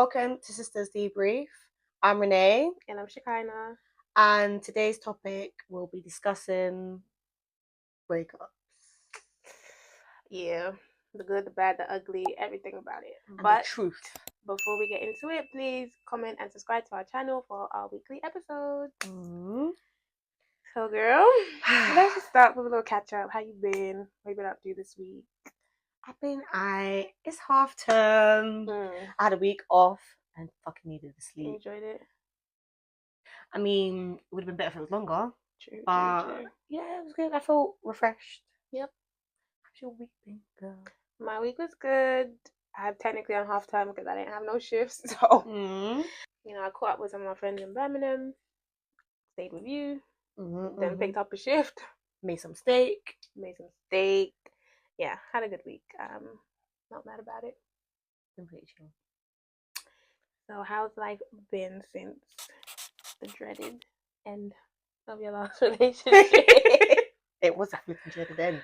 Welcome to Sisters Debrief. I'm Renee, And I'm Shekinah. and today's topic we'll be discussing breakups. Yeah, the good, the bad, the ugly, everything about it. And But the truth. before we get into it, please comment and subscribe to our channel for our weekly episodes. So, girl, let's just start with a little catch up. How you been? What you been up to this week? It's half term. I had a week off and fucking needed to sleep. You enjoyed it? I mean, it would have been better if it was longer. True. Yeah, it was good. I felt refreshed. Yep. How's your week been, girl? My week was good. I'm technically on half time because I didn't have no shifts. So, I caught up with some of my friends in Birmingham, stayed with you, then picked up a shift. Made some steak. Yeah, had a good week. Not mad about it. Been pretty chill. So how's life been since the dreaded end of your last relationship? It was a flipping dreaded end.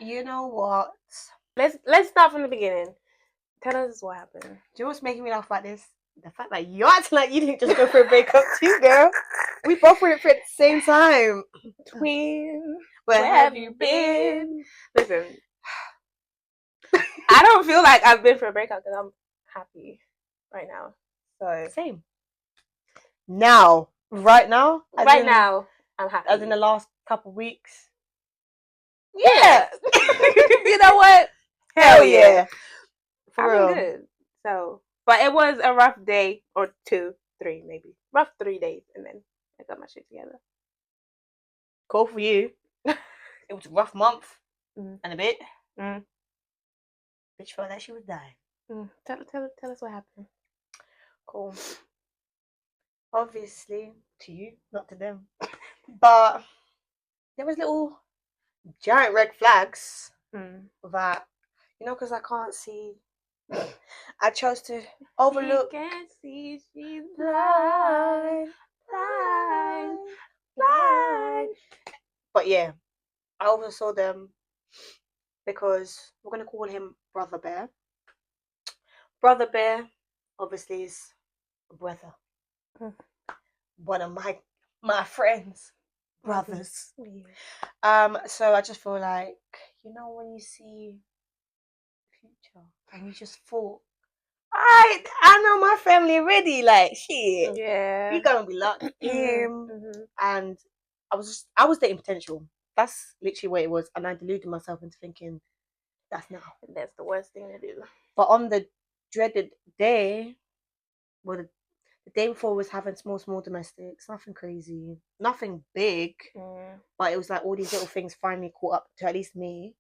You know what? Let's start from the beginning. Tell us what happened. Do you know what's making me laugh about this? The fact that you're acting like you didn't just go for a breakup too, girl. We both went for it at the same time. Twin, where have you been? Listen, I don't feel like I've been for a breakup because I'm happy right now. So same. Now, right now, I'm happy. As in the last couple of weeks. Yeah. You know what? Hell yeah. For real. I'm good. So, but it was a rough day or 2, 3 maybe. Rough 3 days, and then I got my shit together. Cool for you. It was a rough month and a bit. Bitch felt like she was dying. Tell us what happened. Cool. Obviously, to you, not to them. But there was little giant red flags that, because I can't see. I chose to overlook. She can't see, she's blind. But yeah, I oversaw them because we're going to call him Brother Bear. Brother Bear, obviously, is a brother. One of my friends, brothers. So I just feel like, when you see the future and you just thought, I know my family already, like shit. Yeah. You're gonna be locked in. And I was dating potential. That's literally what it was. And I deluded myself into thinking that's now. That's the worst thing to do. But on the dreaded day, the day before was having small domestics, nothing crazy, nothing big, but it was like all these little things finally caught up to at least me,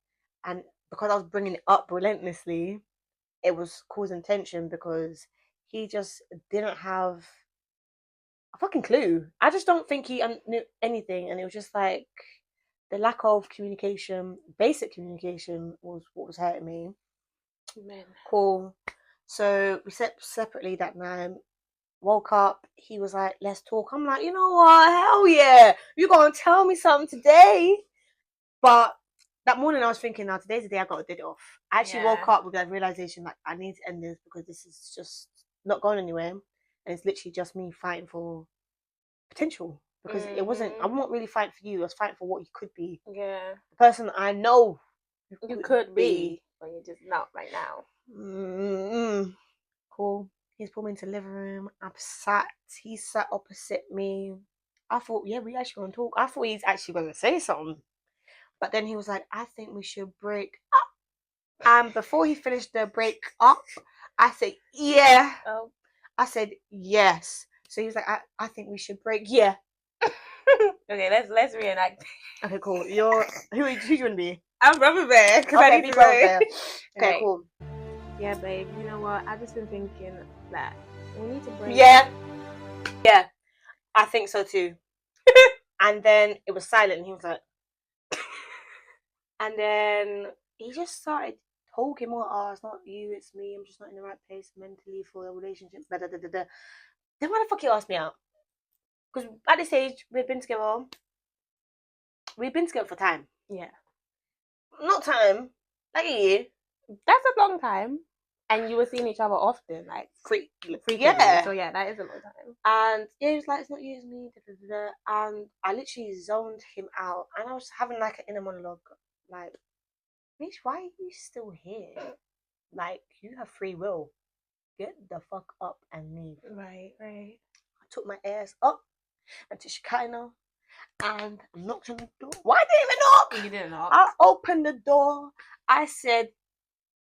and because I was bringing it up relentlessly, it was causing tension because he just didn't have a fucking clue. I just don't think he knew anything, and it was just like the lack of communication, basic communication, was what was hurting me. Man. Cool. So we slept separately that night. Woke up, he was like, let's talk. I'm like, you know what? Hell yeah. You're going to tell me something today. But that morning I was thinking, now today's the day I got to get it off. I actually woke up with that realization that I need to end this because this is just not going anywhere. And it's literally just me fighting for potential. Because it wasn't, I'm not really fighting for you. I was fighting for what you could be. Yeah. The person I know you could be, but you're just not right now. Cool. He's pulled me into the living room. I'm sat. He sat opposite me. I thought, yeah, we actually going to talk. I thought he's actually going to say something. But then he was like, I think we should break up. And before he finished the break up, I said, yeah. Oh. I said, yes. So he was like, I think we should break. Yeah. Okay, let's reenact. Okay, cool. Who do you want to be? I'm Brother Bear. Because I need to Brother Bear. Okay, right. cool. Yeah, babe. You know what? I've just been thinking that we need to break. Yeah. I think so too. And then it was silent, and he was like, and then he just started talking more. Oh, it's not you, it's me. I'm just not in the right place mentally for a relationship. Then why the fuck you asked me out? Because at this age, we've been together for time. Yeah. Not time, like a year. That's a long time. And you were seeing each other often, like frequently. Yeah. So yeah, that is a long time. And yeah, he was like, it's not you, it's me. And I literally zoned him out, and I was having like an inner monologue, like, bitch, why are you still here? Like, you have free will. Get the fuck up and leave. Right. I took my ass up into Shekinah and knocked on the door. Why did I even knock? You didn't knock. I opened the door. I said,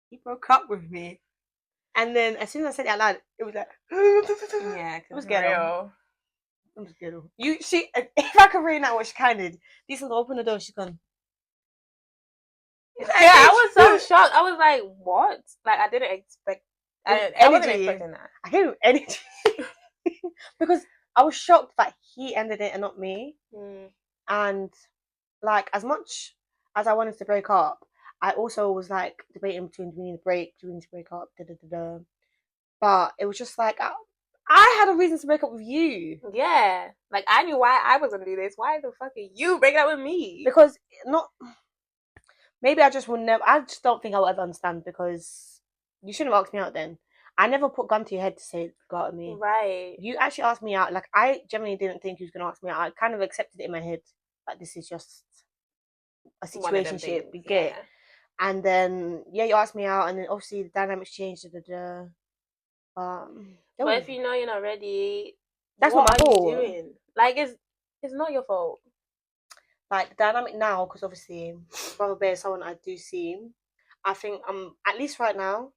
he broke up with me. And then as soon as I said it out loud, it was like, yeah, it was ghetto. It was ghetto. If I could read out what she kind of did, this will open the door, she's gone. Yeah, I was so shocked. I was like, what? Like, I didn't expect. I wasn't expecting that. I gave him energy because I was shocked that he ended it and not me. And like, as much as I wanted to break up, I also was like debating between doing the break, doing to break up, But it was just like I had a reason to break up with you. Yeah, like I knew why I was gonna do this. Why the fuck are you breaking up with me? Because maybe I just will never. I just don't think I'll ever understand, because you shouldn't have asked me out then. I never put gun to your head to say go out with me. Right. You actually asked me out. Like, I genuinely didn't think you was gonna ask me out. I kind of accepted it in my head. Like, this is just a situationship. You get. And then you asked me out, and then obviously the dynamics changed. But if you know you're not ready, that's what my fault. What are you doing? Like, it's not your fault. Like, the dynamic now, because obviously Brother Bear is someone I do see. I think I'm, at least right now,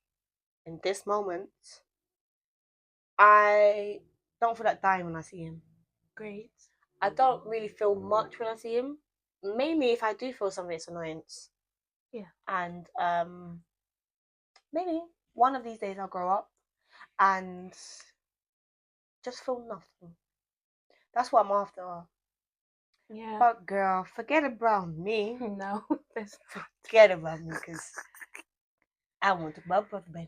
in this moment, I don't feel like dying when I see him. Great. I don't really feel much when I see him. Mainly if I do feel something, it's annoyance. Yeah. And maybe one of these days I'll grow up and just feel nothing. That's what I'm after. Yeah. But girl, forget about me. No. Forget about me, because I want to love Brother Ben.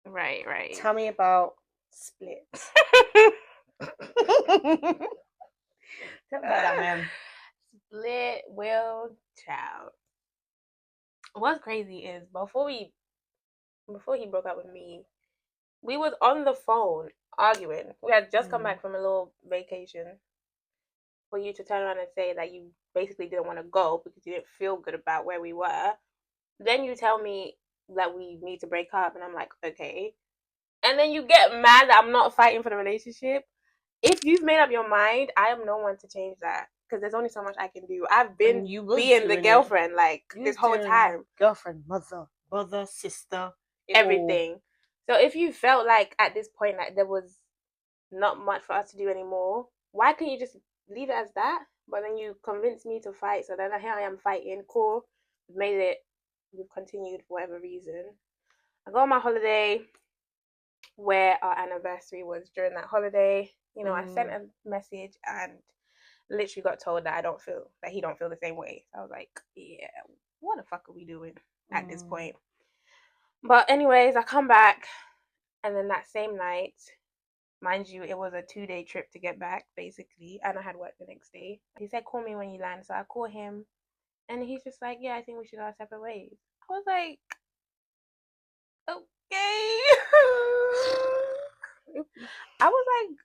Right. Tell me about Split. Tell me about that, man. Split, Will, child. What's crazy is before he broke up with me, we was on the phone arguing. We had just come back from a little vacation. For you to turn around and say that you basically didn't want to go because you didn't feel good about where we were. Then you tell me that we need to break up, and I'm like, okay. And then you get mad that I'm not fighting for the relationship. If you've made up your mind, I am no one to change that, because there's only so much I can do. I've been being the girlfriend like this whole time. Girlfriend, mother, brother, sister, everything. So if you felt like at this point like there was not much for us to do anymore, why couldn't you just leave it as that? But then you convinced me to fight, so then here I am fighting. Cool. We've made it. We've continued for whatever reason. I go on my holiday, where our anniversary was during that holiday. You know, I sent a message and literally got told that he don't feel the same way. So I was like, yeah, what the fuck are we doing at this point? But anyways, I come back, and then that same night, mind you, it was a 2-day trip to get back, basically, and I had work the next day. He said, call me when you land. So I call him, and he's just like, yeah, I think we should go our separate ways. I was like, okay. I was like,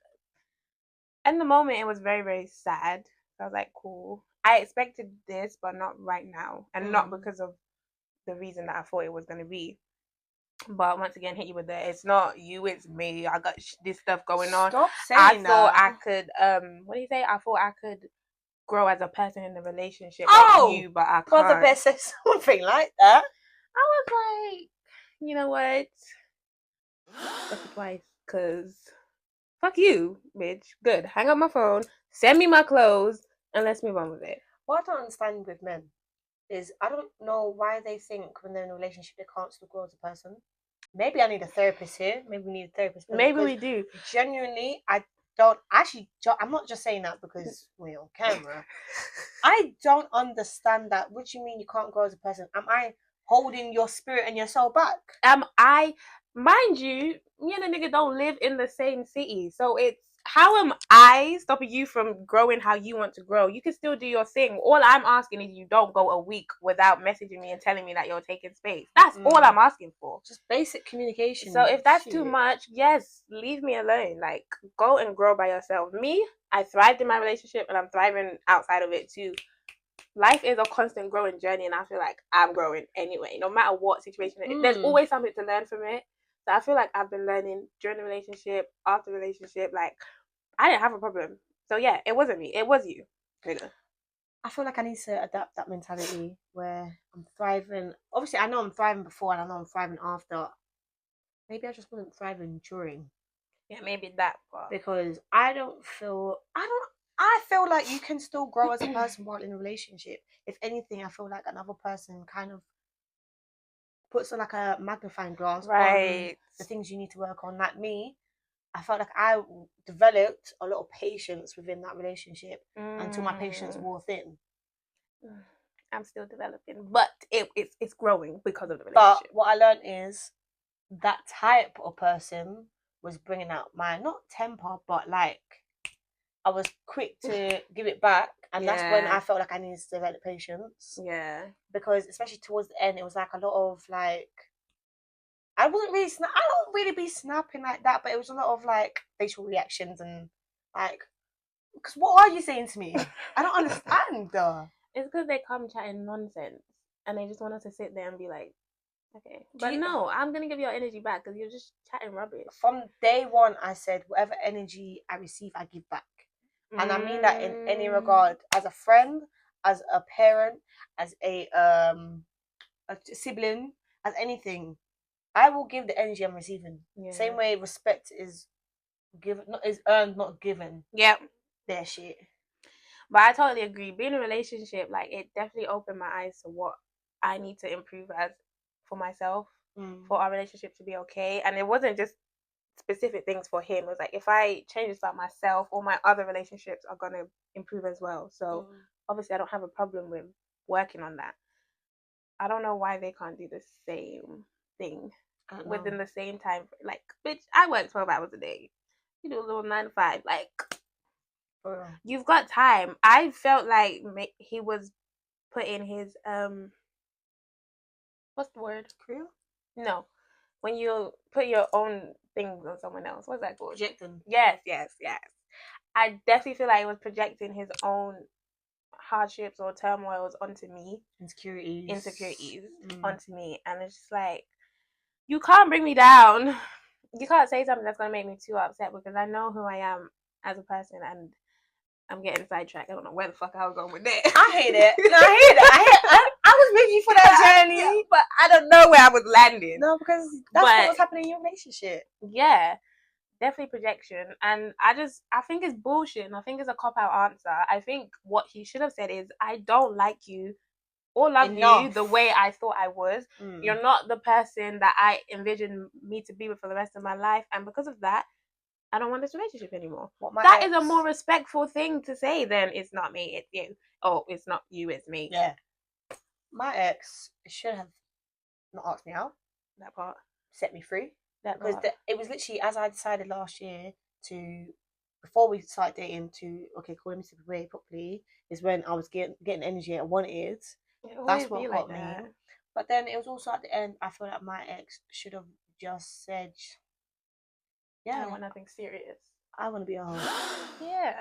in the moment, it was very, very sad. So I was like, cool. I expected this, but not right now, and not because of the reason that I thought it was going to be. But once again, hit you with the, it's not you, it's me. I got this stuff going on. Stop saying that. I thought I could, what do you say? I thought I could grow as a person in the relationship with you, but I can't. Brother Bear said something like that. I was like, you know what? That's it twice, because fuck you, bitch. Good. Hang up my phone, send me my clothes, and let's move on with it. What I don't understand with men is, I don't know why they think when they're in a relationship they can't still grow as a person. Maybe I need a therapist here. Maybe we need a therapist. Maybe we do. Genuinely, I don't actually. I'm not just saying that because we're on camera. I don't understand that. What do you mean you can't grow as a person? Am I holding your spirit and your soul back? Mind you, me and the nigga don't live in the same city, so it's how am I stopping you from growing how you want to grow? You can still do your thing. All I'm asking is you don't go a week without messaging me and telling me that you're taking space. That's all I'm asking for. Just basic communication. So if that's too much, yes, leave me alone. Like, go and grow by yourself. Me, I thrived in my relationship and I'm thriving outside of it too. Life is a constant growing journey, and I feel like I'm growing anyway, no matter what situation it is. There's always something to learn from it. So I feel like I've been learning during the relationship, after the relationship. Like, I didn't have a problem. So yeah, it wasn't me. It was you. I feel like I need to adapt that mentality where I'm thriving. Obviously, I know I'm thriving before and I know I'm thriving after. Maybe I just wasn't thriving during. Yeah, maybe that part. Because I feel like you can still grow as a person while in a relationship. If anything, I feel like another person kind of puts like a magnifying glass on the things you need to work on. Like me, I felt like I developed a lot of patience within that relationship until my patience wore thin. I'm still developing, but it's growing because of the But relationship. what I learned is that type of person was bringing out my, not temper, but like I was quick to give it back, and that's when I felt like I needed to develop patience. Yeah, because especially towards the end, it was like a lot of like I don't really be snapping like that, but it was a lot of like facial reactions and like, because what are you saying to me? I don't understand. It's because they come chatting nonsense and they just want us to sit there and be like, okay, but no, I'm gonna give your energy back because you're just chatting rubbish. From day one, I said whatever energy I receive, I give back, and I mean that in any regard, as a friend, as a parent, as a sibling, as anything. I will give the energy I'm receiving. Yeah. Same way respect is given, not is earned, not given. Yep. Their shit. But I totally agree. Being in a relationship, like, it definitely opened my eyes to what I need to improve as for myself, for our relationship to be okay. And it wasn't just specific things for him. It was like, if I change this about myself, all my other relationships are gonna improve as well. So obviously I don't have a problem with working on that. I don't know why they can't do the same thing within the same time. Like, bitch, I work 12 hours a day. You do a little 9 to 5. Like, you've got time. I felt like he was putting his what's the word? Career? No, when you put your own things on someone else. What's that called? Projecting. Yes. I definitely feel like he was projecting his own hardships or turmoils onto me. Insecurities onto me, and it's just like, you can't bring me down. You can't say something that's gonna make me too upset, because I know who I am as a person, and I'm getting sidetracked. I don't know where the fuck I was going with that. I hate it. No, I hate it. I was with you for that journey. Yeah, but I don't know where I was landing. No, because that's what was happening in your relationship. Yeah, definitely projection. And I think it's bullshit, and I think it's a cop-out answer. I think what he should have said is, I don't like you or love you the way I thought I was. You're not the person that I envisioned me to be with for the rest of my life, and because of that, I don't want this relationship anymore. That is a more respectful thing to say than, it's not me, it's you. Oh, it's not you, it's me. Yeah. My ex should have not asked me out. That part. Set me free. Because it was literally, as I decided last year before we started dating, call him step away properly, is when I was getting energy I wanted. That's what got me. But then it was also at the end, I feel like my ex should have just said, yeah, I want nothing serious. I want to be a hoe. Yeah.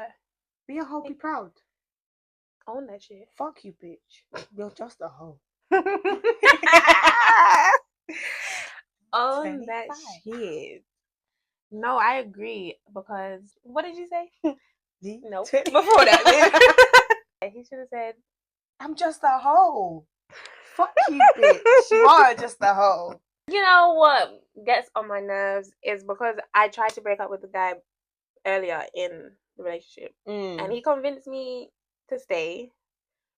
Be a hoe, be proud. Own that shit. Fuck you, bitch. You're just a hoe. Own that shit. No, I agree, because what did you say? No. Before that. He should have said, I'm just a hoe. Fuck you, bitch. You are just a hoe. You know what gets on my nerves is because I tried to break up with the guy earlier in the relationship, and he convinced me to stay,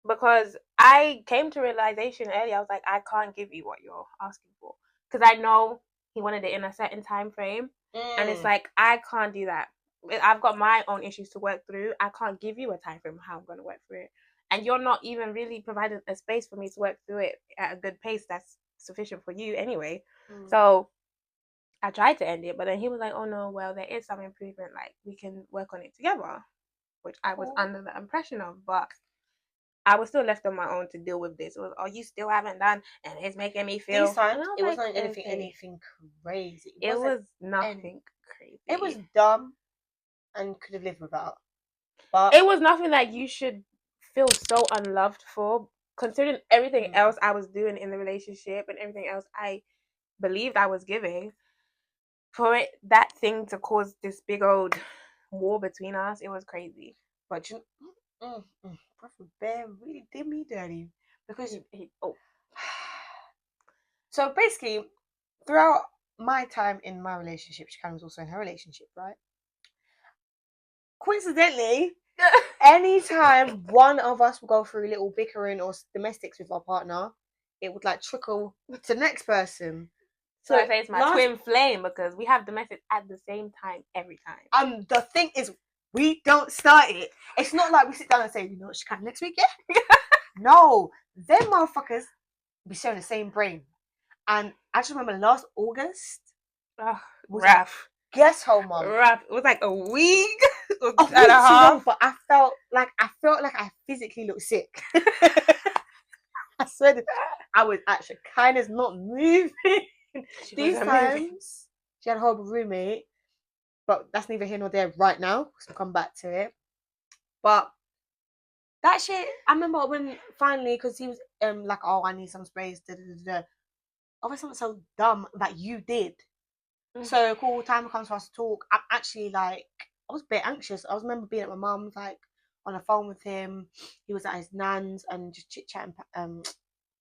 because I came to realization earlier. I was like, I can't give you what you're asking for, because I know he wanted it in a certain time frame, and it's like, I can't do that. I've got my own issues to work through. I can't give you a time frame how I'm going to work through it, and you're not even really providing a space for me to work through it at a good pace that's sufficient for you anyway. So I tried to end it, but then he was like, "Oh no, well there is some improvement. Like we can work on it together," which I was under the impression of, but I was still left on my own to deal with this. It was, "Oh, you still haven't done," and it's making me feel. These times, and it like, wasn't okay. anything crazy. It was nothing crazy. It was dumb, and could have lived without. But it was nothing that you should feel so unloved for, considering everything else I was doing in the relationship and everything else I believed I was giving. For it, that thing to cause this big old war between us, it was crazy. But Brother Bear really did me dirty because So basically, throughout my time in my relationship, Chican was also in her relationship, right? Coincidentally, anytime one of us would go through little bickering or domestics with our partner, it would like trickle to the next person. So I say it's my twin flame because we have domestics at the same time every time. The thing is, we don't start it. It's not like we sit down and say, you know what, Chican next week, yeah? No, them motherfuckers be sharing the same brain. And I just remember last August. Rough. Guess how much? Rough. It was like a week. A week too long, but I felt like I physically looked sick. I swear I was actually kind of not moving. These times she had a horrible roommate, but that's neither here nor there right now, because we'll come back to it. But that shit, I remember when finally, because he was like, oh, I need some sprays, obviously something so dumb that you did. So cool, time comes for us to talk. I'm actually like, I was a bit anxious. I remember being at my mum's, like on the phone with him. He was at his nan's and just chit chatting,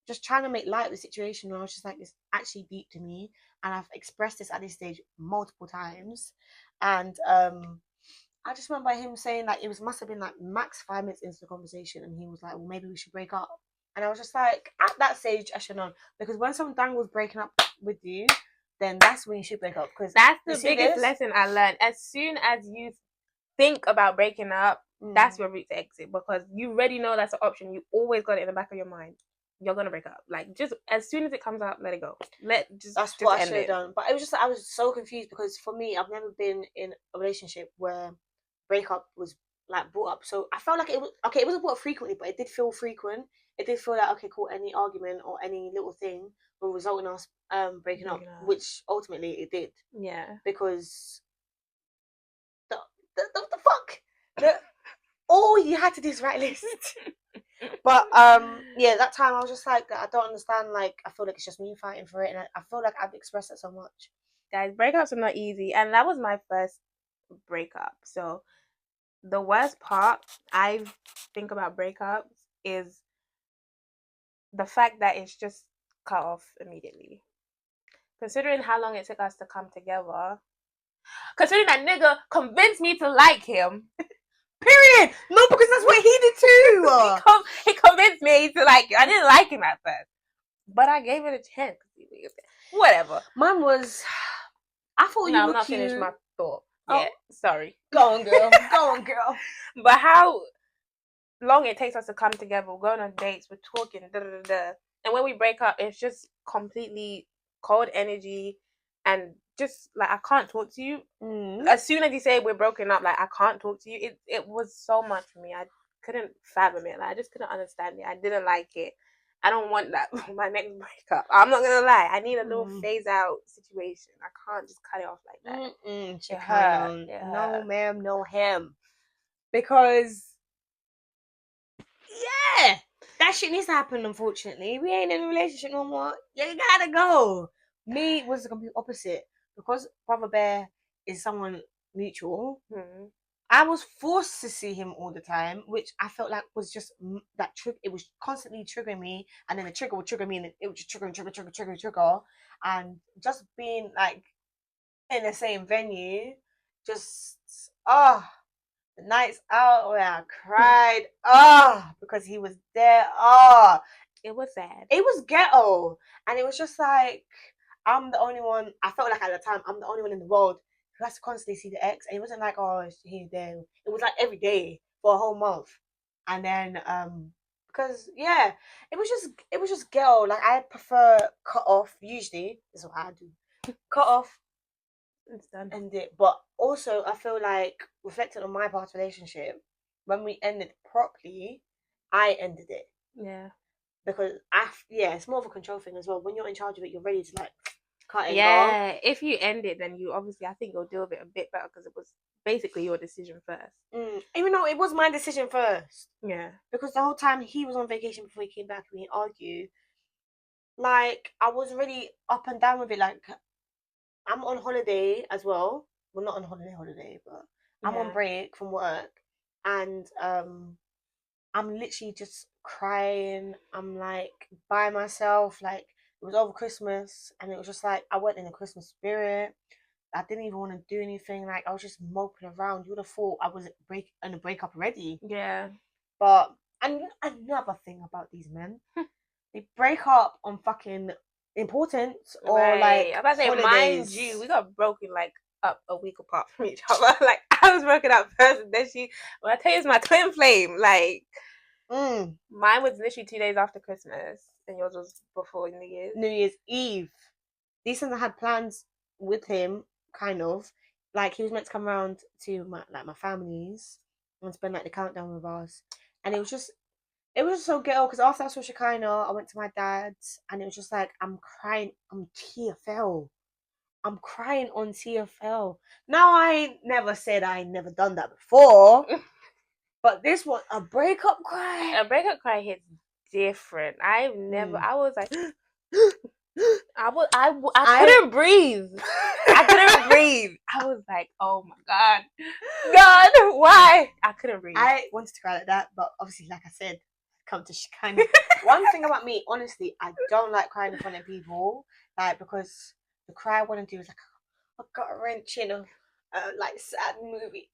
just trying to make light of the situation. And I was just like, it's actually deep to me, and I've expressed this at this stage multiple times. And I just remember him saying like must have been like max 5 minutes into the conversation, and he was like, well, maybe we should break up. And I was just like, at that stage, I should know, because when someone was breaking up with you, then that's when you should break up. Because that's the biggest lesson I learned. As soon as you think about breaking up, that's your route to exit, because you already know that's an option. You always got it in the back of your mind. You're gonna break up. Like, just as soon as it comes out, let it go. That's what I should have done. But it was just, I was so confused, because for me, I've never been in a relationship where breakup was like brought up. So I felt like it was okay. It wasn't brought up frequently, but it did feel frequent. It did feel like, okay, cool. Any argument or any little thing will result in us breaking up, which ultimately it did. Yeah. Because the fuck, all you had to do is write a list. But yeah, that time I was just like, I don't understand. Like, I feel like it's just me fighting for it, and I feel like I've expressed it so much. Guys, breakups are not easy, and that was my first breakup. So the worst part I think about breakups is the fact that it's just cut off immediately. Considering how long it took us to come together, considering that nigga convinced me to like him. Period. No, because that's what he did too. He convinced me to like you. I didn't like him at first, but I gave it a chance. Whatever. Mine was, I thought you were I'm not cute. finished my thought. Yeah, sorry. Go on, girl. Go on, girl. But how long it takes us to come together, we're going on dates, we're talking, and when we break up, it's just completely cold energy, and just like, I can't talk to you. As soon as you say we're broken up, like, I can't talk to you. It was so much for me. I couldn't fathom it. Like, I just couldn't understand it. I didn't like it. I don't want that for my next breakup. I'm not gonna lie. I need a little phase out situation. I can't just cut it off like that. It hurt. No, ma'am, no him. Because yeah, that shit needs to happen. Unfortunately, we ain't in a relationship no more. You gotta go. Me was the complete opposite, because Brother Bear is someone mutual. I was forced to see him all the time, which I felt like was just that trigger. It was constantly triggering me, and then the trigger would trigger me, and it would just trigger, and just being like in the same venue, just the nights out where I cried, because he was there. It was sad. It was ghetto, and it was just like, I'm the only one. I felt like at the time I'm the only one in the world who has to constantly see the ex, and it wasn't like, oh, he's there. It was like every day for a whole month, and then because yeah, it was just ghetto. Like, I prefer cut off. Usually, this is what I do. Cut off, It's done. end it. But also, I feel like reflecting on my past relationship, when we ended properly, I ended it. Yeah. Because it's more of a control thing as well. When you're in charge of it, you're ready to like cut and go. Yeah, if you end it, then you obviously, I think you'll deal with it a bit better because it was basically your decision first. Even though it was my decision first. Yeah. Because the whole time he was on vacation before he came back and we argued, like, I was really up and down with it. Like, I'm on holiday as well. Well, not on holiday, but I'm on break from work. And I'm literally just crying. I'm like by myself. Like, it was over Christmas and it was just like I went in the Christmas spirit. I didn't even want to do anything. Like, I was just moping around. You would have thought I was in a breakup already. Yeah. But and another thing about these men, they break up on fucking importance or like I'm about to say, holidays. mind you, we got broken like up a week apart from each other. Like, I was broken up first, and then when I tell you it's my twin flame, like, mine was literally 2 days after Christmas, and yours was before New Year's Eve. These times I had plans with him, kind of. Like, he was meant to come around to my family's and spend like the countdown with us. And it was just so ghetto because after I saw Shekinah, I went to my dad's and it was just like I'm crying. I'm TFL. I'm crying on TFL. Now, I never said I never done that before, but this was a breakup cry. A breakup cry hits different. I've never. I was like, I couldn't breathe. I couldn't breathe. I was like, oh my God, why? I couldn't breathe. I wanted to cry like that, but obviously, like I said, come to Shekinah. One thing about me, honestly, I don't like crying in front of people, like, because the cry I want to do is like a gut wrenching of like sad movie.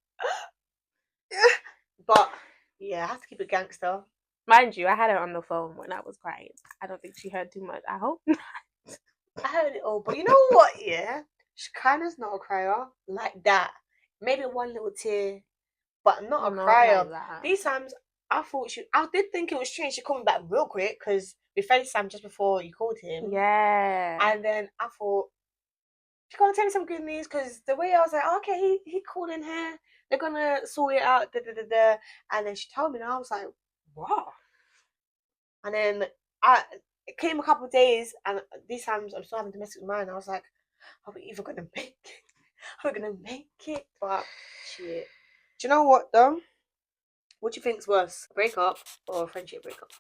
But yeah, I have to keep it gangster. Mind you, I had her on the phone when I was crying. I don't think she heard too much. I hope not. I heard it all, but you know what? Yeah, Shekinah's not a crier like that. Maybe one little tear, but not a crier. Like these times, I did think it was strange. She called me back real quick because we FaceTime just before you called him. Yeah. And then I thought, she's gonna tell me some good news because the way I was like, okay, he called in here. They're gonna sort it out. And then she told me, and I was like, wow. And then it came a couple of days, and these times I'm still having domestic with mine. I was like, are we even gonna make it? Are we gonna make it? But shit. Do you know what though? What do you think's worse, a breakup or a friendship breakup?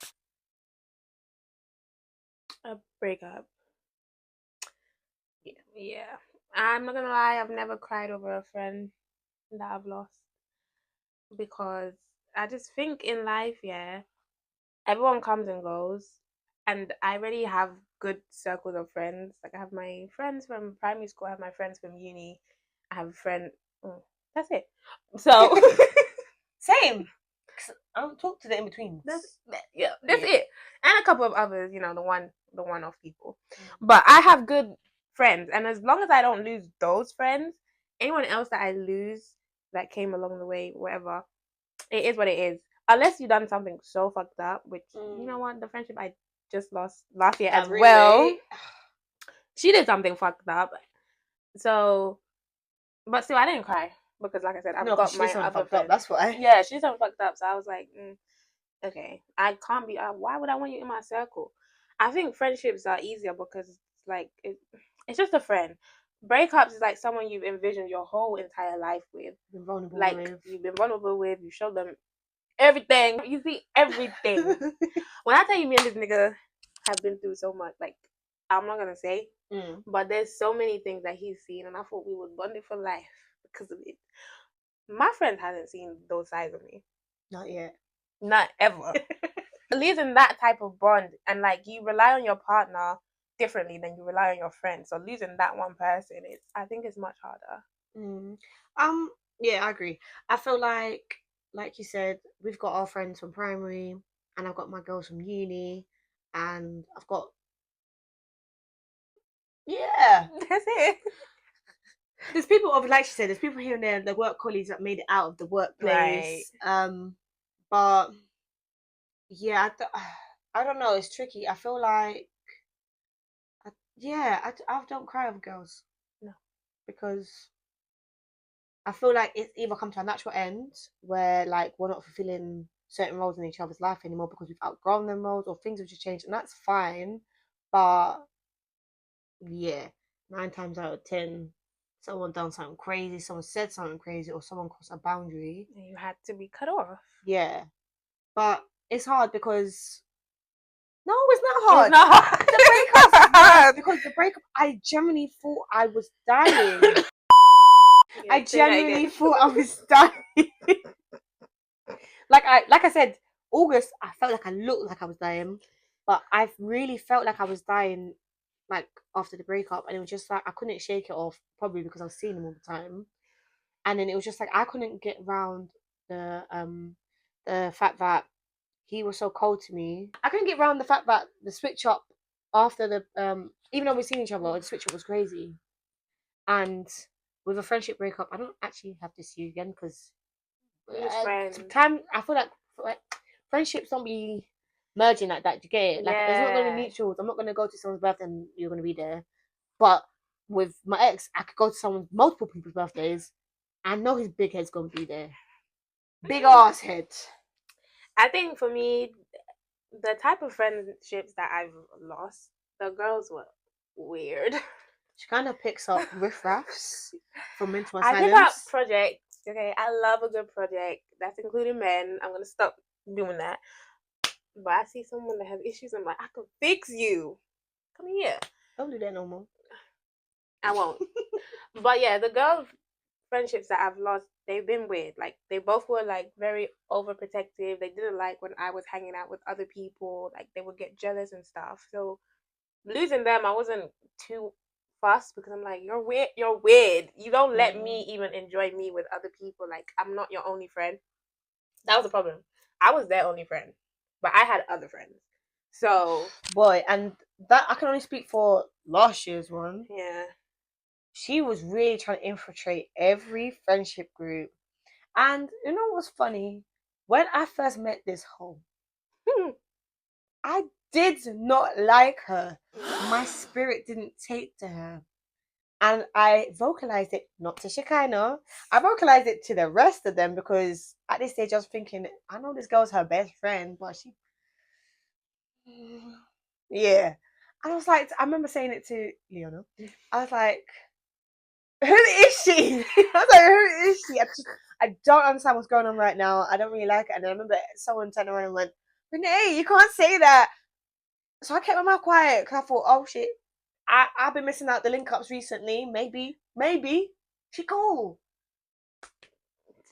A breakup. Yeah. I'm not gonna lie, I've never cried over a friend that I've lost. Because I just think in life, everyone comes and goes. And I already have good circles of friends. Like, I have my friends from primary school, I have my friends from uni, I have a friend. That's it. So same. I don't talk to the in betweens. That's it. And a couple of others, the one-off people. But I have good friends, and as long as I don't lose those friends, anyone else that I lose that came along the way, whatever, it is what it is. Unless you've done something so fucked up, which you know what, the friendship I just lost last year as well. She did something fucked up. So, but still, I didn't cry because, like I said, I've got my other friends. That's why. Yeah, she did something fucked up. So I was like, okay, I can't be. Why would I want you in my circle? I think friendships are easier because it's like it's just a friend. Breakups is like someone you've envisioned your whole entire life with. You've been vulnerable with. You show them everything. You see everything. When I tell you, me and this nigga have been through so much, like, I'm not gonna say, but there's so many things that he's seen, and I thought we would bond it for life because of it. My friend hasn't seen those sides of me. Not yet. Not ever. Losing that type of bond, and like, you rely on your partner differently than you rely on your friend. So losing that one person, I think it's much harder. Yeah, I agree. I feel like you said, we've got our friends from primary, and I've got my girls from uni, and I've got that's it. There's people like she said, there's people here and there, the work colleagues that made it out of the workplace. Right. But yeah, I don't know. It's tricky. I feel like I don't cry over girls. No. because I feel like it's either come to a natural end where like we're not fulfilling certain roles in each other's life anymore because we've outgrown them roles or things have just changed, and that's fine. But yeah, 9 times out of 10, someone done something crazy, someone said something crazy, or someone crossed a boundary. And you had to be cut off. Yeah, but it's hard because no, it's not hard. It's not hard. The breakup is hard because the breakup, I genuinely thought I was dying. Yeah, I genuinely thought I was dying. like I said, August, I felt like I looked like I was dying, but I really felt like I was dying, like after the breakup, and it was just like I couldn't shake it off, probably because I was seeing him all the time, and then it was just like I couldn't get around the fact that he was so cold to me. I couldn't get around the fact that the switch up after the even though we've seen each other, the switch up was crazy, and with a friendship breakup, I don't actually have to see you again because time I feel like friendships don't be merging like that. Do you get it? Like it's not gonna be mutual. I'm not gonna go to someone's birthday and you're gonna be there. But with my ex, I could go to someone's multiple people's birthdays. I know his big head's gonna be there. Big ass head. I think for me, the type of friendships that I've lost, the girls were weird. She kind of picks up riffraffs from mental asylums. I pick up projects. Okay, I love a good project. That's including men. I'm gonna stop doing that. But I see someone that has issues. I'm like, I can fix you. Come here. Don't do that no more. I won't. But yeah, the girl friendships that I've lost, they've been weird. Like they both were like very overprotective. They didn't like when I was hanging out with other people. Like they would get jealous and stuff. So losing them, I wasn't too fussed because I'm like, you're weird. You're weird. You don't let me even enjoy me with other people. Like I'm not your only friend. That was the problem. I was their only friend, but I had other friends. So boy, and that I can only speak for last year's one. Yeah. She was really trying to infiltrate every friendship group. And you know what's funny? When I first met this hoe, I did not like her. My spirit didn't take to her. And I vocalized it, not to Shekinah, I vocalized it to the rest of them because at this stage I was thinking, I know this girl's her best friend, but she... Yeah. I was like, I remember saying it to Leona. I was like, who is she? I was like, who is she? I don't understand what's going on right now. I don't really like it. And I remember someone turned around and went, Renee, you can't say that. So I kept my mouth quiet because I thought, oh shit, I've been missing out the link ups recently. Maybe she cool.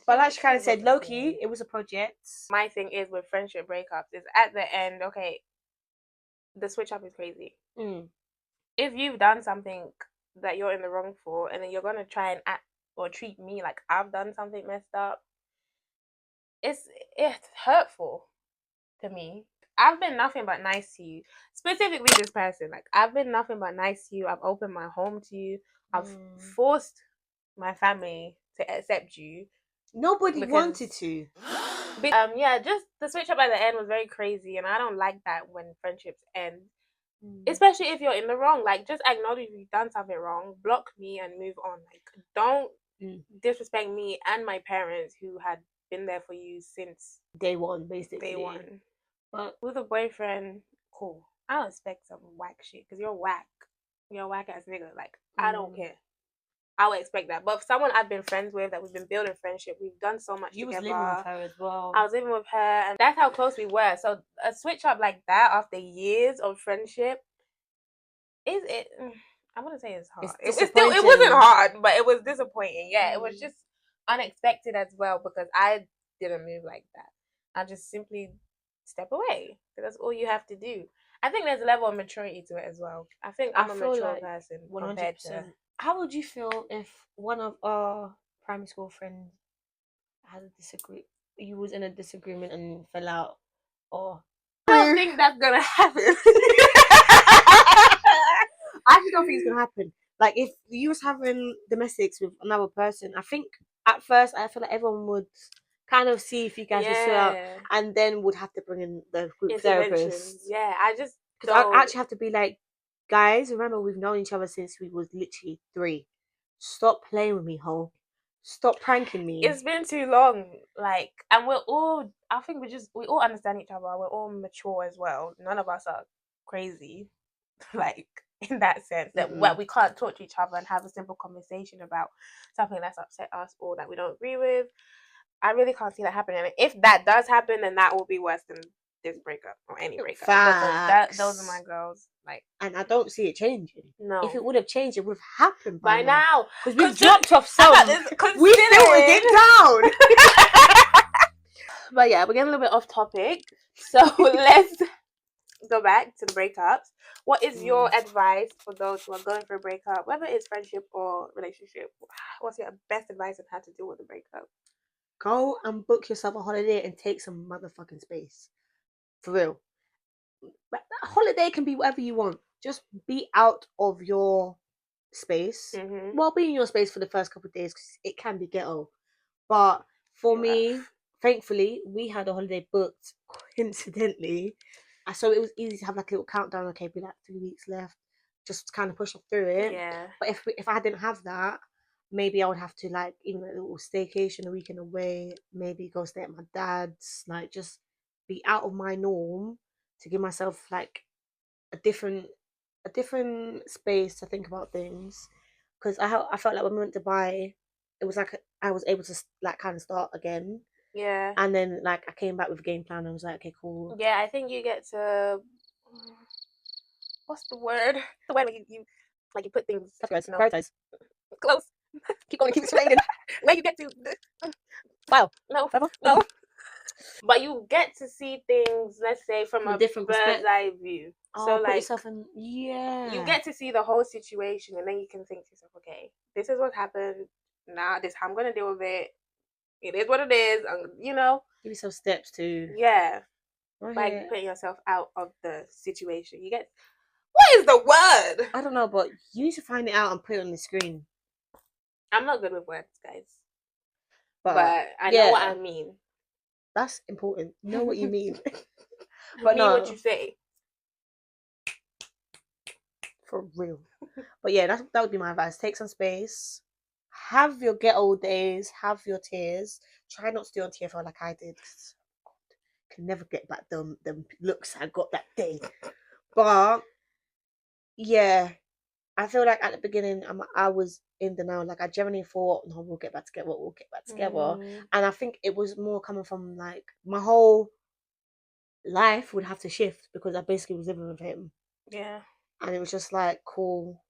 But like she kind of said, low-key, it was a project. My thing is with friendship breakups is at the end, okay, the switch up is crazy. If you've done something that you're in the wrong for, and then you're gonna try and act or treat me like I've done something messed up, it's hurtful to me. I've been nothing but nice to you, specifically this person. Like I've been nothing but nice to you. I've opened my home to you. I've forced my family to accept you. Nobody wanted to. Yeah, just the switch up at the end was very crazy, and I don't like that when friendships end. Especially if you're in the wrong. Like just acknowledge you've done something wrong, block me and move on. Like don't disrespect me and my parents who had been there for you since day one, basically. Day one. But with a boyfriend, cool. I don't expect some whack shit because you're whack. You're a whack ass nigga. Like I don't care. I would expect that. But for someone I've been friends with, that we've been building friendship, we've done so much together. You was living with her as well. I was living with her, and that's how close we were. So a switch up like that after years of friendship, is it? I wouldn't say it's hard. It wasn't hard, but it was disappointing. Yeah, it was just unexpected as well because I didn't move like that. I just simply step away. That's all you have to do. I think there's a level of maturity to it as well. I think I'm a mature person 100%. Compared to... How would you feel if one of our primary school friends had a disagreement? You was in a disagreement and fell out, or I don't think that's gonna happen. I actually don't think it's gonna happen. Like if you was having domestics with another person, I think at first I feel like everyone would kind of see if you guys would sit out, and then would have to bring in the group therapist. Yeah, I just because I actually have to be like, guys, remember we've known each other since we was literally 3. Stop playing with me, ho. Stop pranking me. It's been too long, like, and we're all. I think we all understand each other. We're all mature as well. None of us are crazy, like in that sense that we can't talk to each other and have a simple conversation about something that's upset us or that we don't agree with. I really can't see that happening. And if that does happen, then that will be worse than this breakup or any breakup. Facts. Because those are my girls. Like, and I don't see it changing. No. If it would have changed, it would have happened by now. Because we've dropped off some. We filtered it down. But yeah, we're getting a little bit off topic. So let's go back to the breakups. What is your advice for those who are going for a breakup, whether it's friendship or relationship? What's your best advice on how to deal with a breakup? Go and book yourself a holiday and take some motherfucking space. For real. But that holiday can be whatever you want. Just be out of your space. Well, be in your space for the first couple of days because it can be ghetto. But for me, thankfully, we had a holiday booked coincidentally. So it was easy to have like a little countdown. Okay, be like 3 weeks left. Just kind of push up through it. Yeah. But if I didn't have that, maybe I would have to like even a little staycation, a weekend away. Maybe go stay at my dad's. Like just be out of my norm to give myself like a different space to think about things. Because I felt like when we went to Dubai, it was like I was able to like kind of start again. Yeah. And then like I came back with a game plan and I was like, okay, cool. Yeah, I think you get to what's the word? The way you put things. Prioritize. Close. Keep going. Keep explaining. Where you get to. Wow. No. No. But you get to see things, let's say, from a different bird's eye view. So put like yourself in, you get to see the whole situation, and then you can think to yourself, okay, this is what happened. Now this is how I'm gonna deal with it. It is what it is. You know. Give yourself steps to. Yeah. By putting yourself out of the situation, you get. What is the word? I don't know, but you need to find it out and put it on the screen. I'm not good with words, guys. But I know what I mean. That's important. Know what you mean. But mean what you say. For real. But yeah, that would be my advice. Take some space. Have your ghetto days. Have your tears. Try not to do on TFL like I did. Can never get back them looks I got that day. But yeah, I feel like at the beginning I was in denial. Like I genuinely thought, no, we'll get back together. We'll get back together. And I think it was more coming from like my whole life would have to shift because I basically was living with him. Yeah. And it was just like, cool.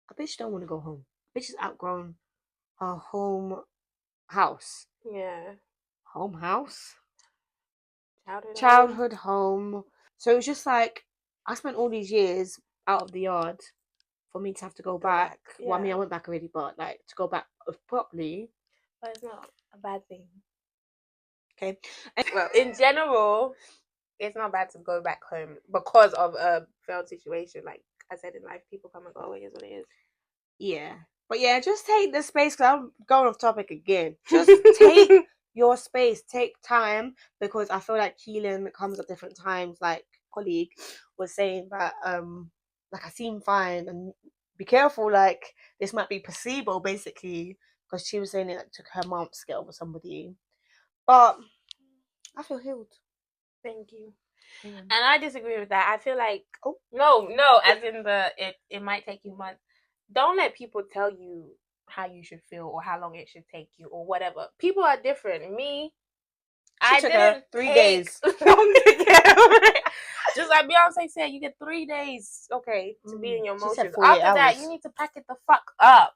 A bitch don't want to go home. A bitch has outgrown her home house. Yeah. Home house? Childhood home. So it was just like, I spent all these years out of the yard for me to have to go back. Yeah. Well, I mean, I went back already, but like to go back properly. But it's not a bad thing. Okay. Well, in general, it's not bad to go back home because of a failed situation. Like I said in life, people come and go. It is what it is. Yeah. But yeah, just take the space because I'm going off topic again. Just take your space, take time because I feel like healing comes at different times. Like colleague was saying that like I seem fine and be careful, like this might be placebo basically because she was saying it took her months to get over somebody. But I feel healed. Thank you. And I disagree with that. I feel like no, as in it might take you months. Don't let people tell you how you should feel or how long it should take you or whatever. People are different. Me, I didn't 3 days. Just like Beyonce said, you get 3 days, okay, to be in your emotions. After that, you need to pack it the fuck up.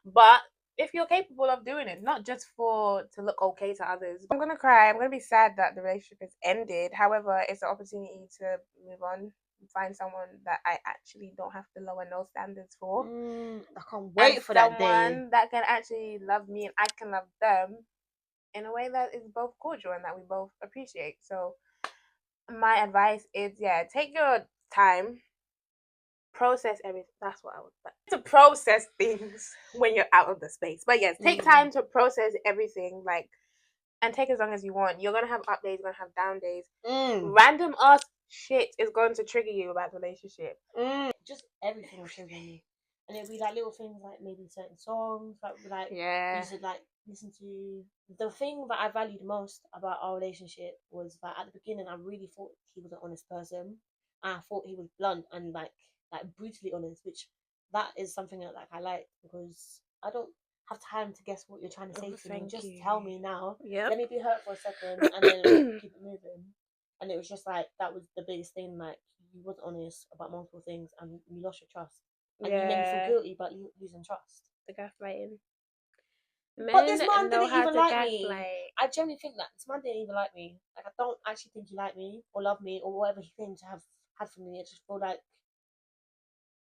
But if you're capable of doing it, not just to look okay to others. I'm gonna cry. I'm gonna be sad that the relationship has ended. However, it's an opportunity to move on. Find someone that I actually don't have to lower no standards for. I can't wait for that day. Someone that can actually love me and I can love them in a way that is both cordial and that we both appreciate. So my advice is, take your time, process everything. That's what I would like. To process things when you're out of the space. But yes, take time to process everything, and take as long as you want. You're gonna have up days, you're gonna have down days. Random ass shit is going to trigger you about the relationship. Just everything will trigger you. And it'd be like little things like maybe certain songs that like Yeah. you should like listen to. The thing that I valued most about our relationship was that at the beginning I really thought he was an honest person. And I thought he was blunt and like brutally honest, which that is something that like I like because I don't have time to guess what you're trying to say to me. Just tell me now. Yep. Let me be hurt for a second and then keep it moving. And it was just like that was the biggest thing. Like you wasn't honest about multiple things and you lost your trust. And you made me feel guilty about losing trust. The gaslighting. But this man know didn't how even to like gaslight. me. I genuinely think that this man didn't even like me. Like I don't actually think he liked me or loved me or whatever he claimed to have had for me. I just feel like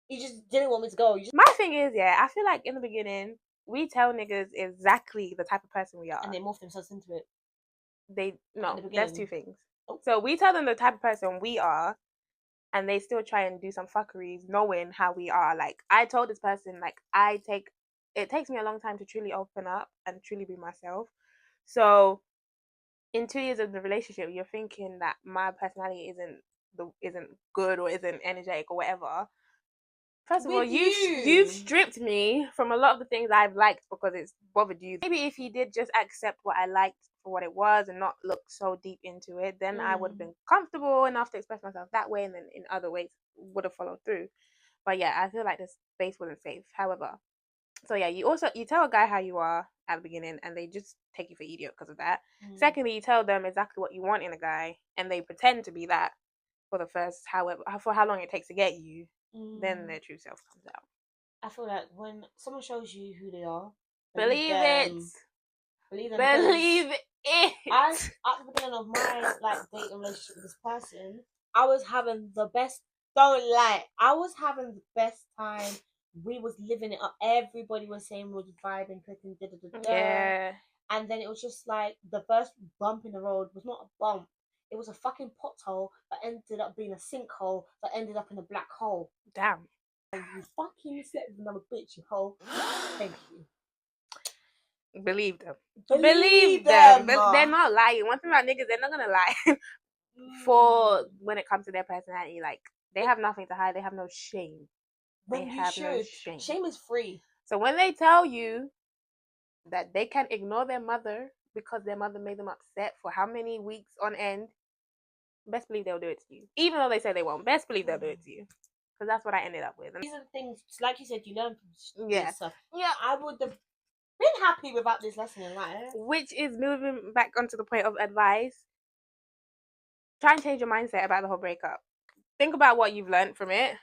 he just didn't want me to go. My thing is, I feel like in the beginning we tell niggas exactly the type of person we are, and they morph themselves into it. There's two things. Oh. So we tell them the type of person we are, and they still try and do some fuckeries knowing how we are. Like I told this person, like it takes me a long time to truly open up and truly be myself. So in 2 years of the relationship, you're thinking that my personality isn't good or isn't energetic or whatever. First of all, you've stripped me from a lot of the things I've liked because it's bothered you. Maybe if he did just accept what I liked for what it was and not look so deep into it, then I would have been comfortable enough to express myself that way, and then in other ways would have followed through. But yeah, I feel like this space wasn't safe. However, so yeah, you tell a guy how you are at the beginning, and they just take you for idiot because of that. Secondly, you tell them exactly what you want in a guy, and they pretend to be that for how long it takes to get you. Then their true self comes out. I feel like when someone shows you who they are, believe it. Believe them. Believe it. At the beginning of my dating relationship with this person, I was having the best. Don't lie, I was having the best time. We was living it up. Everybody was saying we was vibing, clicking, Yeah. And then it was just like the first bump in the road was not a bump. It was a fucking pothole that ended up being a sinkhole that ended up in a black hole. Damn. And you fucking slept with another bitch, you hoe. Thank you. Believe them. Believe them. They're not lying. One thing about niggas, they're not gonna lie. For when it comes to their personality, like they have nothing to hide. They have no shame. No shame. Shame is free. So when they tell you that they can ignore their mother because their mother made them upset for how many weeks on end, best believe they'll do it to you. Even though they say they won't, best believe they'll do it to you. Because that's what I ended up with. These are the things, like you said, you learn from this stuff. Yeah, I would have been happy without this lesson in life. Which is moving back onto the point of advice. Try and change your mindset about the whole breakup. Think about what you've learned from it,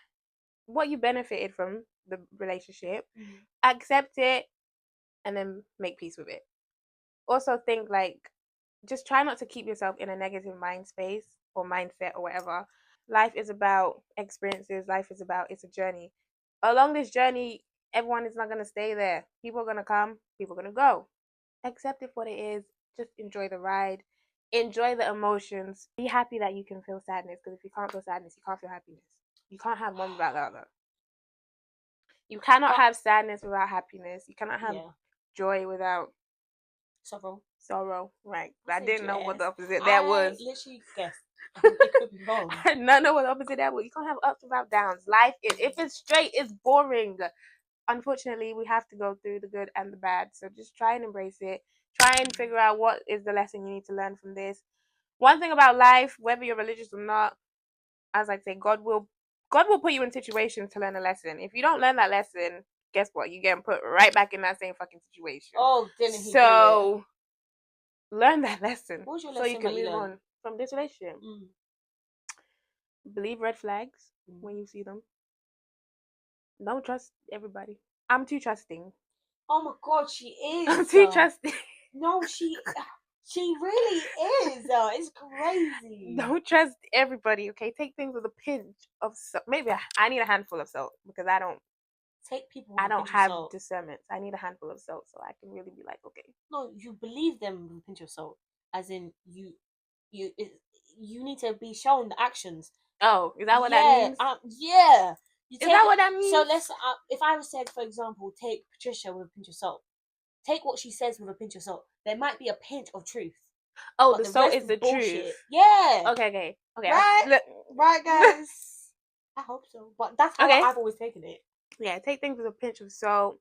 what you benefited from the relationship, accept it, and then make peace with it. Also think just try not to keep yourself in a negative mind space or mindset or whatever. Life is about experiences. Life is about, it's a journey. Along this journey, everyone is not going to stay there. People are going to come, people are going to go. Accept it for what it is. Just enjoy the ride. Enjoy the emotions. Be happy that you can feel sadness, because if you can't feel sadness, you can't feel happiness. You can't have one without the other. You cannot have sadness without happiness. You cannot have joy without sorrow. Right. I didn't know what the opposite that was. Literally guessed. It could be wrong. I did not know what the opposite that was. You can't have ups without downs. Life is, if it's straight, it's boring. Unfortunately, we have to go through the good and the bad. So just try and embrace it. Try and figure out what is the lesson you need to learn from this. One thing about life, whether you're religious or not, as I say, God will put you in situations to learn a lesson. If you don't learn that lesson, guess what? You're getting put right back in that same fucking situation. Oh, didn't he? So learn that lesson. What was your lesson so you can move on from this relationship. Believe red flags when you see them. Don't trust everybody. I'm too trusting. Oh my God, she is. I'm too trusting. No, she really is. It's crazy. Don't trust everybody, okay? Take things with a pinch of salt. Maybe I need a handful of salt, because I don't have discernment. I need a handful of salt so I can really be like, okay. No, you believe them with a pinch of salt, as in you need to be shown the actions. Oh, is that what that means? Yeah. Is that what that means? So let's. If I was said, for example, take Patricia with a pinch of salt. Take what she says with a pinch of salt. There might be a pinch of truth. Oh, the salt is the truth. Yeah. Okay. Right, guys. I hope so. But that's how I've always taken it. yeah, take things with a pinch of salt.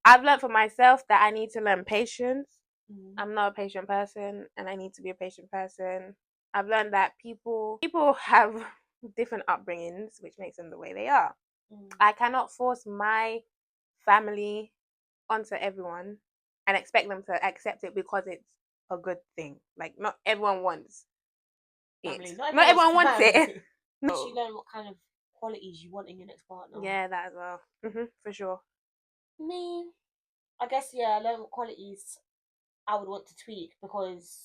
I've learned for myself that I need to learn patience. I'm not a patient person, and I need to be a patient person. I've learned that people have different upbringings, which makes them the way they are. I cannot force my family onto everyone and expect them to accept it because it's a good thing. Like, not everyone wants it. Family. Not everyone wants it. No. You learn what kind of qualities you want in your next partner. Yeah, that as well. For sure. Me, I guess, yeah, I learned what qualities I would want to tweak, because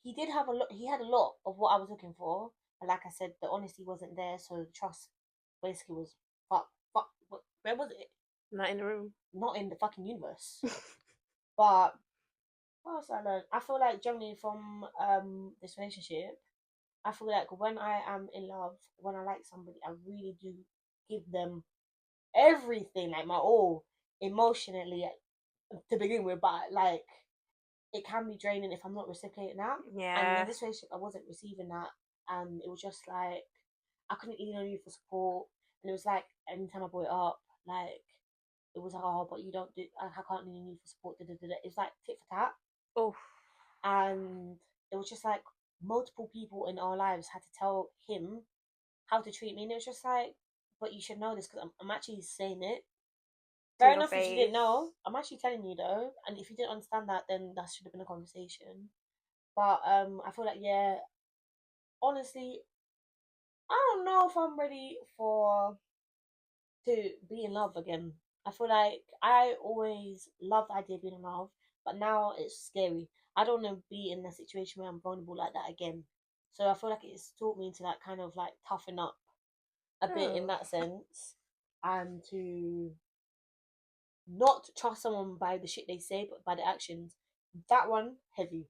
he did have a lot. He had a lot of what I was looking for, and like I said, the honesty wasn't there, so the trust basically was where was it? Not in the room. Not in the fucking universe. But what else I learned? I feel like generally from this relationship, I feel like when I am in love, when I like somebody, I really do give them everything, like my all, emotionally to begin with. But like, it can be draining if I'm not reciprocating that. Yeah. And in this relationship, I wasn't receiving that, and it was just like I couldn't lean on you for support. And it was like anytime I brought it up, like it was like, oh, but you don't do. I can't lean on you for support. It's like tit for tat. Oh. And it was just like multiple people in our lives had to tell him how to treat me, and it was just like, but you should know this, because I'm actually saying it. Fair enough if you didn't know. I'm actually telling you though, and if you didn't understand that, then that should have been a conversation. But I feel like, yeah, honestly, I don't know if I'm ready to be in love again. I feel like I always loved the idea of being in love, but now it's scary. I don't want to be in a situation where I'm vulnerable like that again. So I feel like it's taught me to like kind of like toughen up a bit in that sense, and to not trust someone by the shit they say, but by the actions. That one, heavy.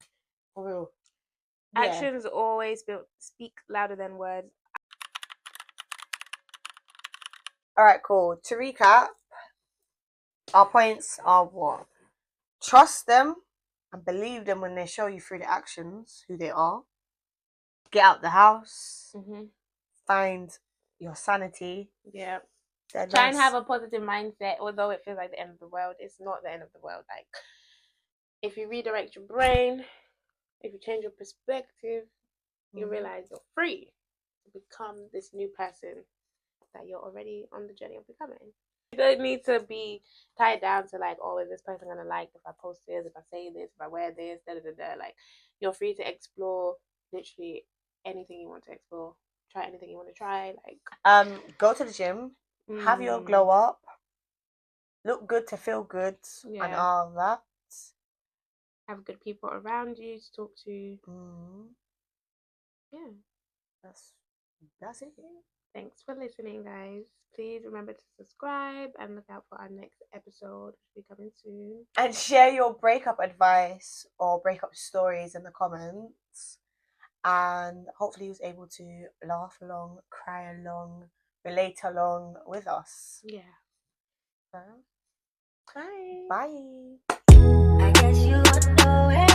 For real. Yeah. Actions always speak louder than words. Alright, cool. To recap, our points are what? Trust them and believe them when they show you through the actions who they are. Get out the house. Find your sanity. Yeah. Try and have a positive mindset, although it feels like the end of the world. It's not the end of the world. Like, if you redirect your brain, if you change your perspective, you realize you're free to become this new person that you're already on the journey of becoming. You don't need to be tied down to like, oh, is this person gonna like if I post this, if I say this, if I wear this, Like, you're free to explore literally anything you want to explore. Try anything you want to try. Like, go to the gym, have your glow up, look good to feel good, and all that. Have good people around you to talk to. Yeah, that's it. Thanks for listening, guys. Please remember to subscribe and look out for our next episode, which will be coming soon. And share your breakup advice or breakup stories in the comments. And hopefully you was able to laugh along, cry along, relate along with us. Yeah. So, bye. Bye. I guess you know it.